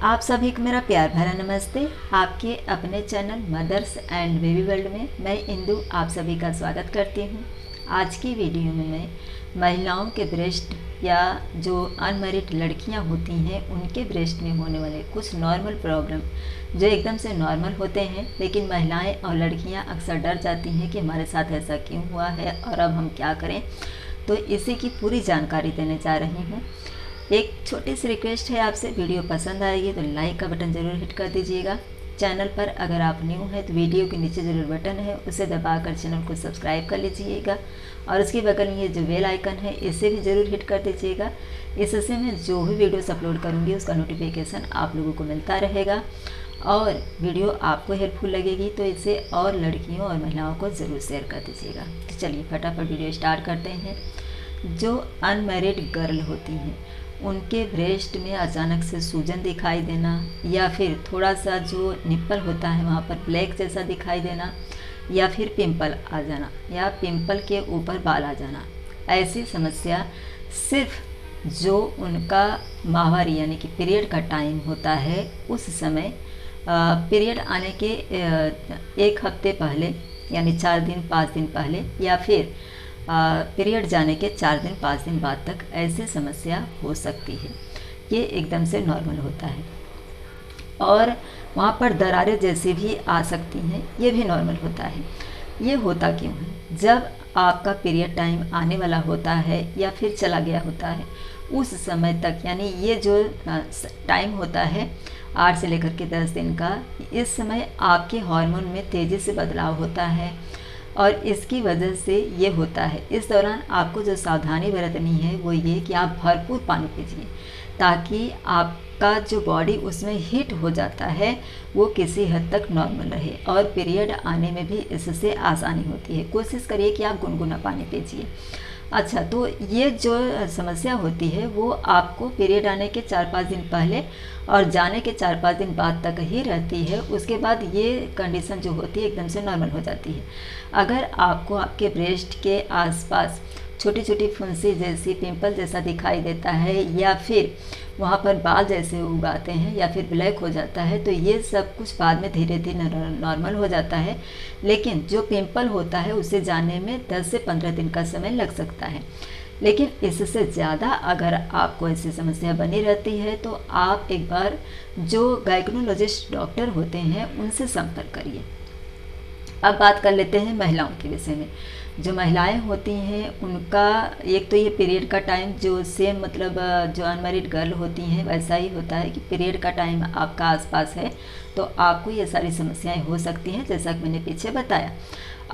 आप सभी को मेरा प्यार भरा नमस्ते। आपके अपने channel mothers and baby world में मैं इंदु आप सभी का स्वागत करती हूँ। आज की वीडियो में मैं महिलाओं के ब्रेस्ट या जो अनमैरिड लड़कियाँ होती हैं उनके ब्रेस्ट में होने वाले कुछ नॉर्मल प्रॉब्लम जो एकदम से नॉर्मल होते हैं, लेकिन महिलाएं और लड़कियाँ अक्सर डर जाती हैं कि हमारे साथ ऐसा क्यों हुआ है और अब हम क्या करें। तो इसी की पूरी जानकारी देने जा रही हूँ। एक छोटी सी रिक्वेस्ट है आपसे, वीडियो पसंद आएगी तो लाइक का बटन ज़रूर हिट कर दीजिएगा। चैनल पर अगर आप न्यू हैं तो वीडियो के नीचे ज़रूर बटन है, उसे दबाकर चैनल को सब्सक्राइब कर लीजिएगा और उसके बगल में ये जो बेल आइकन है इसे भी ज़रूर हिट कर दीजिएगा। इससे मैं जो भी वीडियोस अपलोड करूँगी उसका नोटिफिकेशन आप लोगों को मिलता रहेगा और वीडियो आपको हेल्पफुल लगेगी तो इसे और लड़कियों और महिलाओं को ज़रूर शेयर कर दीजिएगा। तो चलिए फटाफट वीडियो स्टार्ट करते हैं। जो अनमैरिड गर्ल होती हैं उनके ब्रेस्ट में अचानक से सूजन दिखाई देना या फिर थोड़ा सा जो निप्पल होता है वहाँ पर ब्लैक जैसा दिखाई देना या फिर पिंपल आ जाना या पिंपल के ऊपर बाल आ जाना, ऐसी समस्या सिर्फ जो उनका माहवारी यानी कि पीरियड का टाइम होता है उस समय पीरियड आने के एक हफ्ते पहले यानी 4 दिन 5 दिन पहले या फिर पीरियड जाने के 4 दिन 5 दिन बाद तक ऐसी समस्या हो सकती है। ये एकदम से नॉर्मल होता है और वहाँ पर दरारें जैसी भी आ सकती हैं, ये भी नॉर्मल होता है। ये होता क्यों है? जब आपका पीरियड टाइम आने वाला होता है या फिर चला गया होता है उस समय तक, यानी ये जो टाइम होता है 8 से लेकर के 10 दिन का, इस समय आपके हार्मोन में तेज़ी से बदलाव होता है और इसकी वजह से ये होता है। इस दौरान आपको जो सावधानी बरतनी है वो ये कि आप भरपूर पानी पीजिए ताकि आपका जो बॉडी उसमें हीट हो जाता है वो किसी हद तक नॉर्मल रहे और पीरियड आने में भी इससे आसानी होती है। कोशिश करिए कि आप गुनगुना पानी पीजिए। अच्छा, तो ये जो समस्या होती है वो आपको पीरियड आने के 4-5 दिन पहले और जाने के 4-5 दिन बाद तक ही रहती है। उसके बाद ये कंडीशन जो होती है एकदम से नॉर्मल हो जाती है। अगर आपको आपके ब्रेस्ट के आसपास छोटी छोटी फुंसी जैसी पिंपल जैसा दिखाई देता है या फिर वहाँ पर बाल जैसे उगाते हैं या फिर ब्लैक हो जाता है तो ये सब कुछ बाद में धीरे धीरे नॉर्मल हो जाता है, लेकिन जो पिंपल होता है उसे जाने में 10 से 15 दिन का समय लग सकता है। लेकिन इससे ज़्यादा अगर आपको ऐसी समस्या बनी रहती है तो आप एक बार जो गायनेकोलॉजिस्ट डॉक्टर होते हैं उनसे संपर्क करिए। अब बात कर लेते हैं महिलाओं के विषय में। जो महिलाएं होती हैं उनका एक तो ये पीरियड का टाइम जो सेम मतलब जो अनमैरिड गर्ल होती हैं वैसा ही होता है कि पीरियड का टाइम आपका आसपास है तो आपको ये सारी समस्याएं हो सकती हैं जैसा कि मैंने पीछे बताया।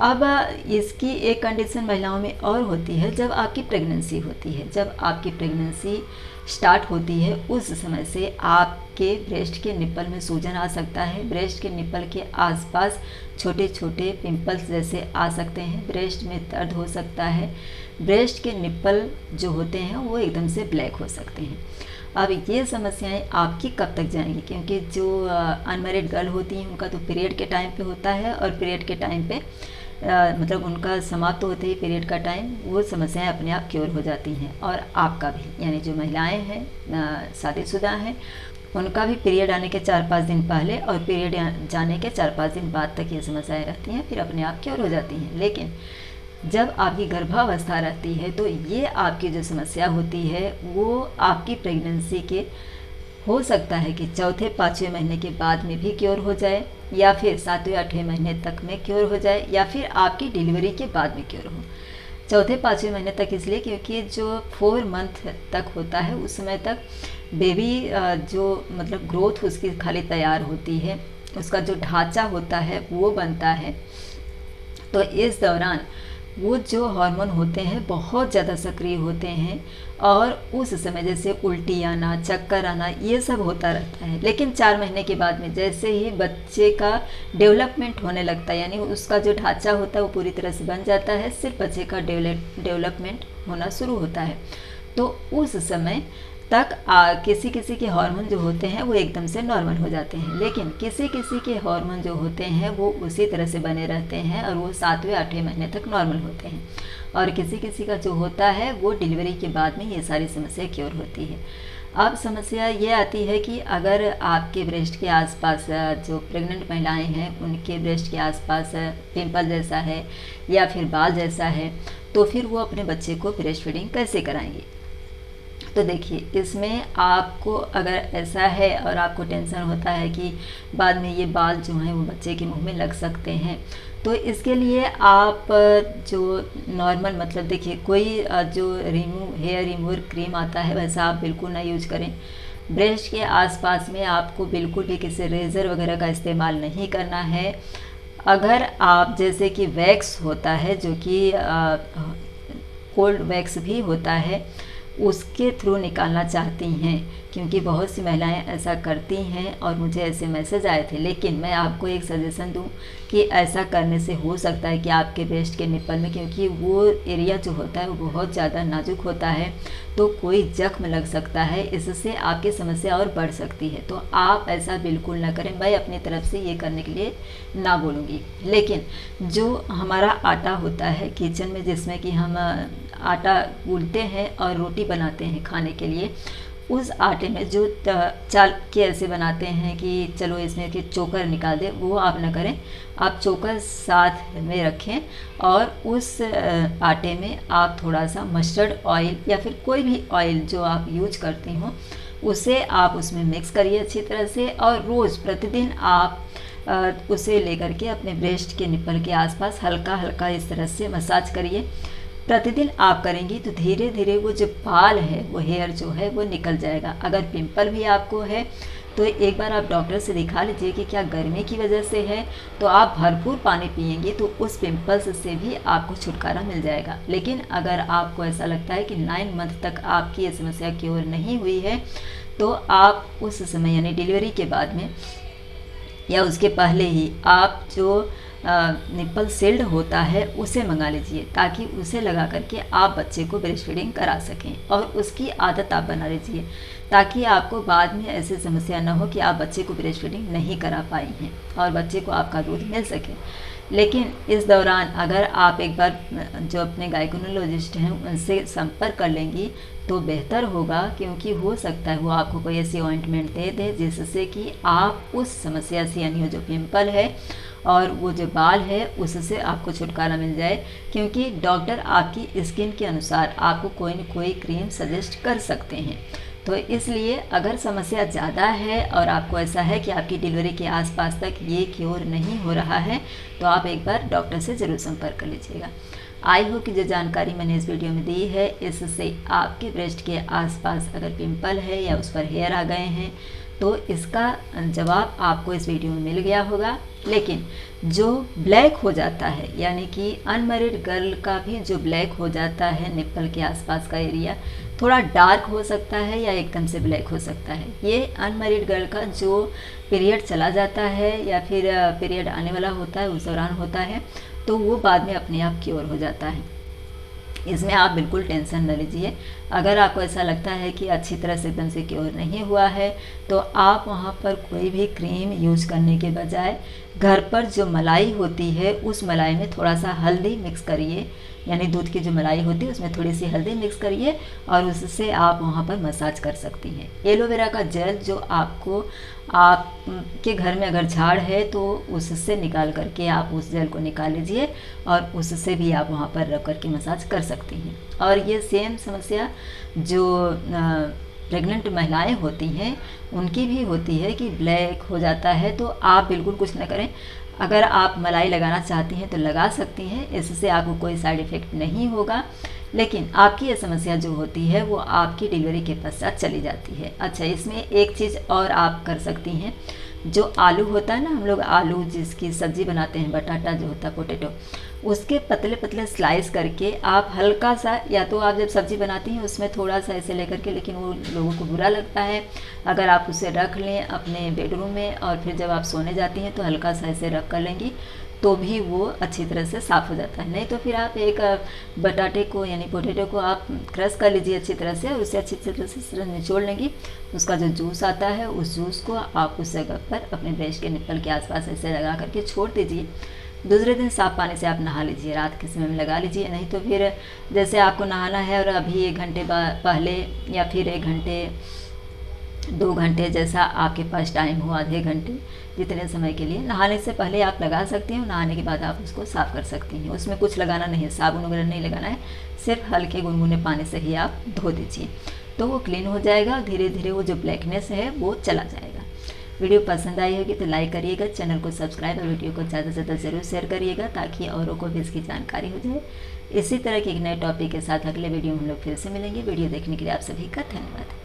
अब इसकी एक कंडीशन महिलाओं में और होती है जब आपकी प्रेगनेंसी होती है। जब आपकी प्रेगनेंसी स्टार्ट होती है उस समय से आपके ब्रेस्ट के निप्पल में सूजन आ सकता है। ब्रेस्ट के निप्पल के आसपास छोटे छोटे पिंपल्स जैसे आ सकते हैं। ब्रेस्ट में दर्द हो सकता है। ब्रेस्ट के निप्पल जो होते हैं वो एकदम से ब्लैक हो सकते हैं। अब ये समस्याएं आपकी कब तक जाएंगी? क्योंकि जो अनमैरिड गर्ल होती हैं उनका तो पीरियड के टाइम पे होता है और पीरियड के टाइम पे मतलब उनका समाप्त होते ही पीरियड का टाइम वो समस्याएं अपने आप क्योर हो जाती हैं और आपका भी, यानी जो महिलाएं हैं शादीशुदा हैं उनका भी पीरियड आने के 4-5 दिन पहले और पीरियड जाने के 4-5 दिन बाद तक ये समस्याएं रहती हैं, फिर अपने आप क्योर हो जाती हैं। लेकिन जब आपकी गर्भावस्था रहती है तो ये आपकी जो समस्या होती है वो आपकी प्रेगनेंसी के हो सकता है कि 4-5वें महीने के बाद में भी क्योर हो जाए या फिर 7वें-8वें महीने तक में क्योर हो जाए या फिर आपकी डिलीवरी के बाद में क्योर हो। 4-5वें महीने तक इसलिए क्योंकि जो 4 मंथ तक होता है उस समय तक बेबी जो मतलब ग्रोथ उसकी खाली तैयार होती है, उसका जो ढांचा होता है वो बनता है। तो इस दौरान वो जो हार्मोन होते हैं बहुत ज़्यादा सक्रिय होते हैं और उस समय जैसे उल्टी आना, चक्कर आना ये सब होता रहता है। लेकिन 4 महीने के बाद में जैसे ही बच्चे का डेवलपमेंट होने लगता है, यानी उसका जो ढांचा होता है वो पूरी तरह से बन जाता है, सिर्फ बच्चे का डेवलपमेंट होना शुरू होता है, तो उस समय तक किसी किसी के हार्मोन जो होते हैं वो एकदम से नॉर्मल हो जाते हैं। लेकिन किसी किसी के हार्मोन जो होते हैं वो उसी तरह से बने रहते हैं और वो 7वें-8वें महीने तक नॉर्मल होते हैं और किसी किसी का जो होता है वो डिलीवरी के बाद में ये सारी समस्या क्योर होती है। अब समस्या ये आती है कि अगर आपके ब्रेस्ट के आसपास जो प्रेग्नेंट महिलाएं हैं उनके ब्रेस्ट के आसपास पिंपल जैसा है या फिर बाल जैसा है, तो फिर वो अपने बच्चे को ब्रेस्ट फीडिंग कैसे कराएंगी। तो देखिए, इसमें आपको अगर ऐसा है और आपको टेंशन होता है कि बाद में ये बाल जो हैं वो बच्चे के मुंह में लग सकते हैं, तो इसके लिए आप जो नॉर्मल मतलब देखिए कोई जो हेयर रिमूवर क्रीम आता है वैसा आप बिल्कुल ना यूज करें। ब्रेस्ट के आसपास में आपको बिल्कुल भी किसी रेज़र वगैरह का इस्तेमाल नहीं करना है। अगर आप जैसे कि वैक्स होता है जो कि कोल्ड वैक्स भी होता है, उसके थ्रू निकालना चाहती हैं, क्योंकि बहुत सी महिलाएं ऐसा करती हैं और मुझे ऐसे मैसेज आए थे। लेकिन मैं आपको एक सजेशन दूं कि ऐसा करने से हो सकता है कि आपके ब्रेस्ट के निप्पल में, क्योंकि वो एरिया जो होता है वो बहुत ज़्यादा नाजुक होता है, तो कोई जख्म लग सकता है, इससे आपकी समस्या और बढ़ सकती है। तो आप ऐसा बिल्कुल ना करें। मैं अपनी तरफ से ये करने के लिए ना बोलूँगी। लेकिन जो हमारा आटा होता है किचन में, जिसमें कि हम आटा गूंथते हैं और रोटी बनाते हैं खाने के लिए, उस आटे में जो चाल के ऐसे बनाते हैं कि चलो इसमें कि चोकर निकाल दें, वो आप ना करें। आप चोकर साथ में रखें और उस आटे में आप थोड़ा सा मस्टर्ड ऑयल या फिर कोई भी ऑयल जो आप यूज करती हो उसे आप उसमें मिक्स करिए अच्छी तरह से, और रोज़ प्रतिदिन आप उसे लेकर के अपने ब्रेस्ट के निप्पल के आसपास हल्का हल्का इस तरह से मसाज करिए। प्रतिदिन आप करेंगी तो धीरे धीरे वो जो बाल है, वो हेयर जो है वो निकल जाएगा। अगर पिंपल भी आपको है तो एक बार आप डॉक्टर से दिखा लीजिए कि क्या गर्मी की वजह से है, तो आप भरपूर पानी पिएंगे तो उस पिंपल्स से भी आपको छुटकारा मिल जाएगा। लेकिन अगर आपको ऐसा लगता है कि 9 मंथ तक आपकी ये समस्या क्योर नहीं हुई है, तो आप उस समय यानी डिलीवरी के बाद में या उसके पहले ही आप जो निप्पल सील्ड होता है उसे मंगा लीजिए, ताकि उसे लगा करके आप बच्चे को ब्रेस्ट फीडिंग करा सकें और उसकी आदत आप बना लीजिए, ताकि आपको बाद में ऐसी समस्या न हो कि आप बच्चे को ब्रेस्ट फीडिंग नहीं करा पाई हैं और बच्चे को आपका दूध मिल सके। लेकिन इस दौरान अगर आप एक बार जो अपने गायकोनोलॉजिस्ट हैं उनसे संपर्क कर लेंगी तो बेहतर होगा, क्योंकि हो सकता है वो आपको कोई ऐसी ऑइंटमेंट दे दे जिससे कि आप उस समस्या से यानी जो पिंपल है और वो जो बाल है उससे आपको छुटकारा मिल जाए। क्योंकि डॉक्टर आपकी स्किन के अनुसार आपको कोई न कोई क्रीम सजेस्ट कर सकते हैं। तो इसलिए अगर समस्या ज़्यादा है और आपको ऐसा है कि आपकी डिलीवरी के आसपास तक ये क्योर नहीं हो रहा है, तो आप एक बार डॉक्टर से ज़रूर संपर्क कर लीजिएगा। आई हो कि जो जानकारी मैंने इस वीडियो में दी है, इससे आपके ब्रेस्ट के आसपास अगर पिंपल है या उस पर हेयर आ गए हैं तो इसका जवाब आपको इस वीडियो में मिल गया होगा। लेकिन जो ब्लैक हो जाता है, यानी कि अनमैरिड गर्ल का भी जो ब्लैक हो जाता है निप्पल के आसपास का एरिया, थोड़ा डार्क हो सकता है या एकदम से ब्लैक हो सकता है। ये अनमैरिड गर्ल का जो पीरियड चला जाता है या फिर पीरियड आने वाला होता है उस दौरान होता है, तो वो बाद में अपने आप क्योर हो जाता है। इसमें आप बिल्कुल टेंशन न लीजिए। अगर आपको ऐसा लगता है कि अच्छी तरह से एकदम से क्योर नहीं हुआ है, तो आप वहाँ पर कोई भी क्रीम यूज करने के बजाय घर पर जो मलाई होती है उस मलाई में थोड़ा सा हल्दी मिक्स करिए, यानी दूध की जो मलाई होती है उसमें थोड़ी सी हल्दी मिक्स करिए और उससे आप वहाँ पर मसाज कर सकती हैं। एलोवेरा का जेल जो आपके घर में अगर झाड़ है तो उससे निकाल करके आप उस जेल को निकाल लीजिए और उससे भी आप वहाँ पर रख करके मसाज कर सकती हैं। और ये सेम समस्या जो प्रेग्नेंट महिलाएं होती हैं उनकी भी होती है कि ब्लैक हो जाता है, तो आप बिल्कुल कुछ न करें। अगर आप मलाई लगाना चाहती हैं तो लगा सकती हैं, इससे आपको कोई साइड इफ़ेक्ट नहीं होगा। लेकिन आपकी ये समस्या जो होती है वो आपकी डिलीवरी के पश्चात चली जाती है। अच्छा, इसमें एक चीज़ और आप कर सकती हैं। जो आलू होता है ना, हम लोग आलू जिसकी सब्ज़ी बनाते हैं, बटाटा जो होता है पोटैटो, उसके पतले पतले स्लाइस करके आप हल्का सा, या तो आप जब सब्ज़ी बनाती हैं उसमें थोड़ा सा ऐसे लेकर के, लेकिन वो लोगों को बुरा लगता है, अगर आप उसे रख लें अपने बेडरूम में और फिर जब आप सोने जाती हैं तो हल्का सा ऐसे रख कर लेंगी तो भी वो अच्छी तरह से साफ़ हो जाता है। नहीं तो फिर आप एक बटाटे को यानी पोटैटो को आप क्रश कर लीजिए अच्छी तरह से और उसे अच्छी तरह से निचोड़ लेंगी। उसका जो जूस आता है उस जूस को आप उस जगह पर अपने ब्रेस्ट के निप्पल के आसपास ऐसे लगा करके छोड़ दीजिए। दूसरे दिन साफ़ पानी से आप नहा लीजिए, रात के समय में लगा लीजिए। नहीं तो फिर जैसे आपको नहाना है और अभी 1 घंटे पहले या फिर 1 घंटे 2 घंटे जैसा आपके पास टाइम हो, आधे घंटे, जितने समय के लिए। नहाने से पहले आप लगा सकती हैं, नहाने के बाद आप उसको साफ़ कर सकती हैं। उसमें कुछ लगाना नहीं है, साबुन वगैरह नहीं लगाना है, सिर्फ हल्के गुनगुने पानी से ही आप धो दीजिए, तो वो क्लीन हो जाएगा और धीरे धीरे वो जो ब्लैकनेस है वो चला जाएगा। वीडियो पसंद आई होगी तो लाइक करिएगा, चैनल को सब्सक्राइब और वीडियो को ज़्यादा से ज़्यादा ज़रूर शेयर करिएगा ताकि औरों को भी इसकी जानकारी हो जाए। इसी तरह के एक नए टॉपिक के साथ अगले वीडियो में हम लोग फिर से मिलेंगे। वीडियो देखने के लिए आप सभी का धन्यवाद।